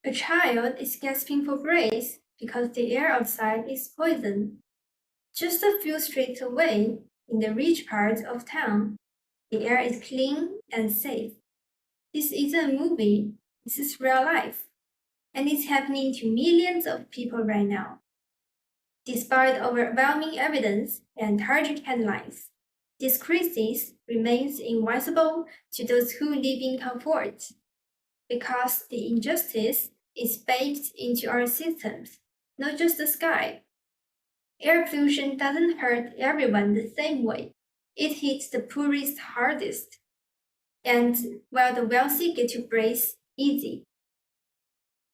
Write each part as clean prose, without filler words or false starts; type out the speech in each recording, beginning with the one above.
A child is gasping for breath because the air outside is poison. Just a few streets away, in the rich parts of town, the air is clean and safe. This isn't a movie, this is real life. And it's happening to millions of people right now. Despite overwhelming evidence and tragic headlines, this crisis remains invisible to those who live in comfort, because the injustice is baked into our systems, not just the sky. Air pollution doesn't hurt everyone the same way. It hits the poorest hardest. And while the wealthy get to breathe easy,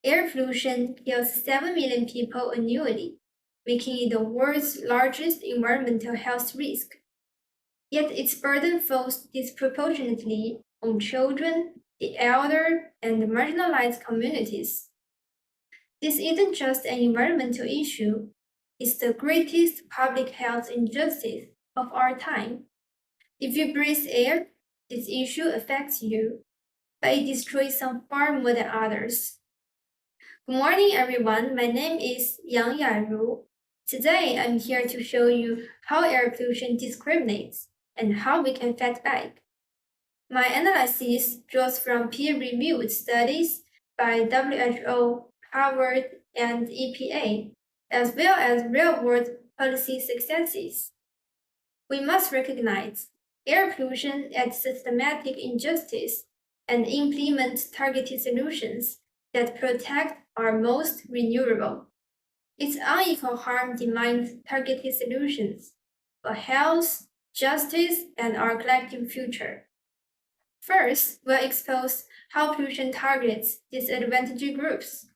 air pollution kills 7 million people annually, making it the world's largest environmental health risk. Yet its burden falls disproportionately on children, the elder, and the marginalized communities. This isn't just an environmental issue, it's the greatest public health injustice of our time. If you breathe air, this issue affects you, but it destroys some far more than others. Good morning, everyone. My name is Yang Yaru. Today, I'm here to show you how air pollution discriminates and how we can fight back. My analysis draws from peer-reviewed studies by WHO, Harvard, and EPA, as well as real-world policy successes. We must recognize air pollution as systematic injustice and implement targeted solutions that protect our most vulnerable. Its unequal harm demands targeted solutions for health, justice, and our collective future. First, we'll expose how pollution targets disadvantaged groups.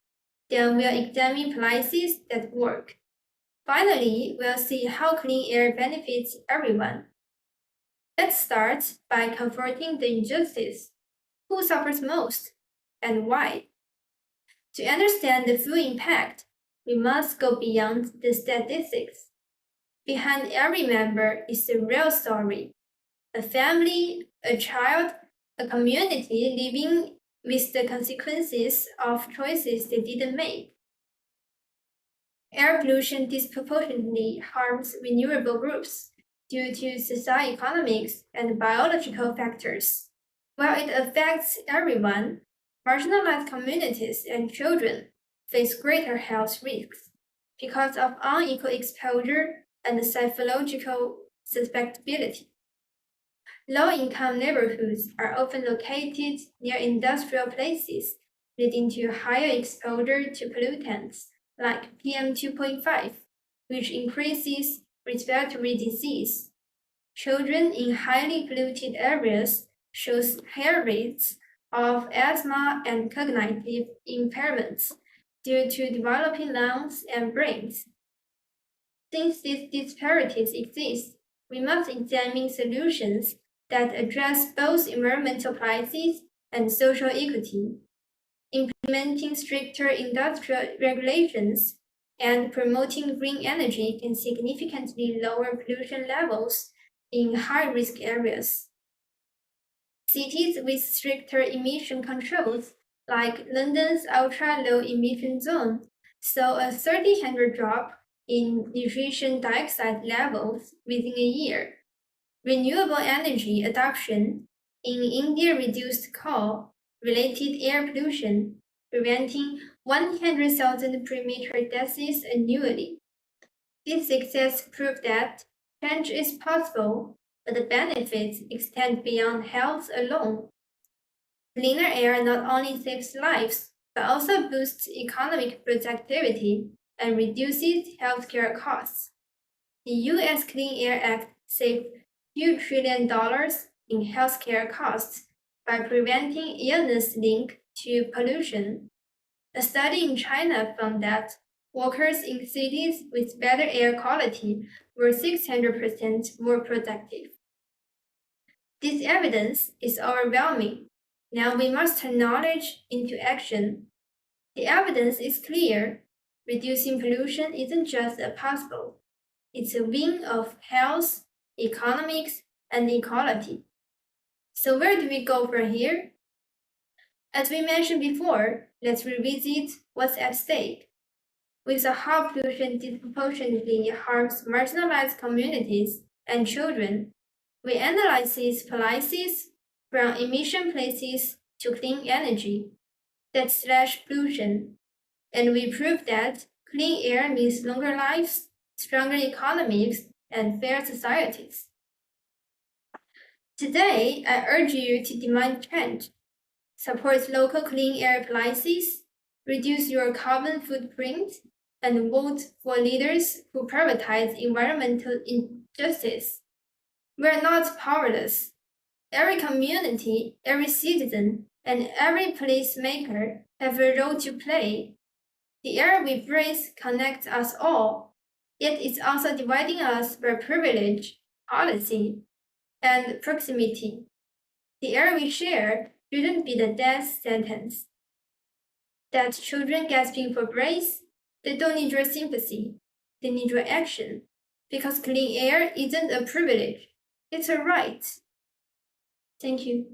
Then we'll examine policies that work. Finally, we'll see how clean air benefits everyone. Let's start by confronting the injustice. Who suffers most, and why? To understand the full impact, we must go beyond the statistics. Behind every member is a real story. A family, a child, a community living with the consequences of choices they didn't make. Air pollution disproportionately harms vulnerable groups due to socioeconomics and biological factors. While it affects everyone, marginalized communities and children face greater health risks because of unequal exposure and psychological susceptibility. Low-income neighborhoods are often located near industrial places, leading to higher exposure to pollutants like PM2.5, which increases respiratory disease. Children in highly polluted areas show higher rates of asthma and cognitive impairments due to developing lungs and brains. Since these disparities exist, we must examine solutions that address both environmental policies and social equity. Implementing stricter industrial regulations and promoting green energy can significantly lower pollution levels in high-risk areas. Cities with stricter emission controls, like London's ultra-low emission zone, saw a 300 drop in nitrogen dioxide levels within a year. Renewable energy adoption in India reduced coal-related air pollution, preventing 100,000 premature deaths annually. This success proved that change is possible, but the benefits extend beyond health alone. Cleaner air not only saves lives, but also boosts economic productivity and reduces healthcare costs. The U.S. Clean Air Act saved $2 trillion in healthcare costs by preventing illness linked to pollution. A study in China found that workers in cities with better air quality were 600% more productive. This evidence is overwhelming. Now we must turn knowledge into action. The evidence is clear. Reducing pollution isn't just a possible. It's a win of health, economics, and equality. So where do we go from here? As we mentioned before, let's revisit what's at stake. With the how pollution disproportionately harms marginalized communities and children, we analyze these policies from emission places to clean energy that slash pollution, and we prove that clean air means longer lives, stronger economies, and fair societies. Today, I urge you to demand change, support local clean air policies, reduce your carbon footprint, and vote for leaders who prioritize environmental justice. We are not powerless. Every community, every citizen, and every policymaker have a role to play. The air we breathe connects us all, yet it's also dividing us by privilege, policy, and proximity. The air we share shouldn't be the death sentence. That children gasping for breath, they don't need your sympathy, they need your action, because clean air isn't a privilege, it's a right. Thank you.